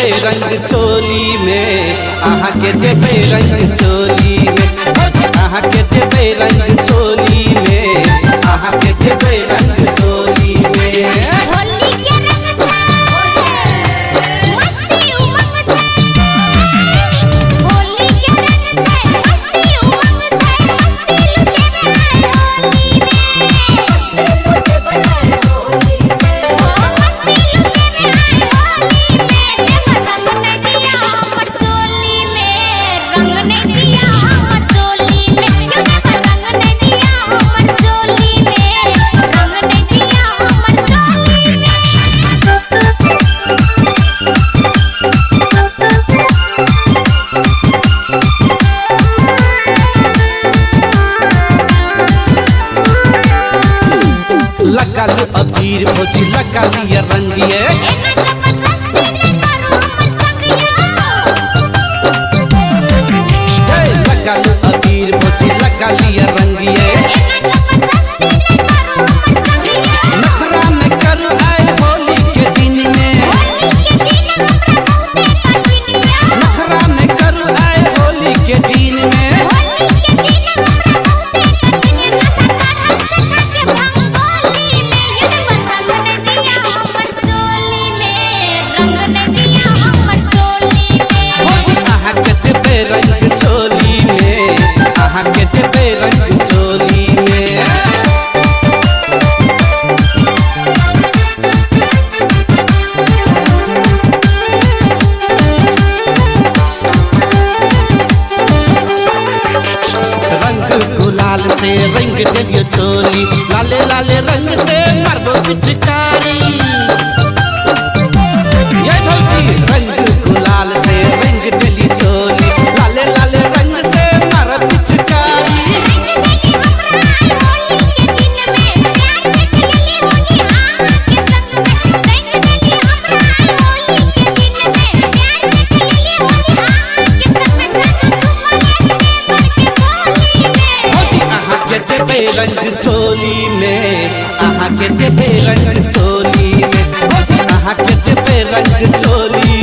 देबे रंग चोली में, आहा के देबे रंग चोली में, आहा के देबे रंग चोली में, आहा के देबे रंग चोली में। होली के रंग थे मस्ती उमंग थे, होली के रंग थे मस्ती उमंग थे, मस्ती लुटे में आए होली में, मस्ती लुटे में आए होली में, ओ मस्ती लुटे में आए होली में। देख रंग ने दिया हमर चोली में, रंग ने दिया हमर चोली में, क्यों देख रंग ने दिया हमर चोली में, रंग ने दिया हमर चोली में। लगा लो अबीर भौजी, लगा लिया रंगिए, एना जबरदस्ती ने करो हमर संगिया, लगा लो अबीर भौजी, लगा लिया रंगिए। एना जबरदस्ती ने करो हमर संगिया, नखरा न करू आए होली के दिन में, होली के दिन हमरा बहुते कठिनिया, नखरा न करू आए होली के दिन में। होली के दिन हमरा बहुते कठिनिया, नशा काढ़ल से खाके भंगोली में, युद्ध रंग ने दिया हमर चोली में, रंग ने दिया हमर चोली में। भौजी आहा के देबे रंग चोली में, आहा के देबे रंग चोली में। रंग गुलाल से रंग दिलियो चोली, लाले लाले रंग से मारबो पिचकारी। ये भौजी रंग गुलाल से रंग दिलियो चोली, लाले लाले रंग से मारबो पिचकारी। रंग देली हमरा होली के दिन में, प्यार से खेली होली आहा के संग में, रंग देली हमरा होली के दिन में, प्यार से खेली होली आहा के संग में, जादू छुपा के बोली में। भौजी आहा के देबे रंग चोली में, आहा के देबे रंग चोली में, भौजी आहा के देबे रंग चोली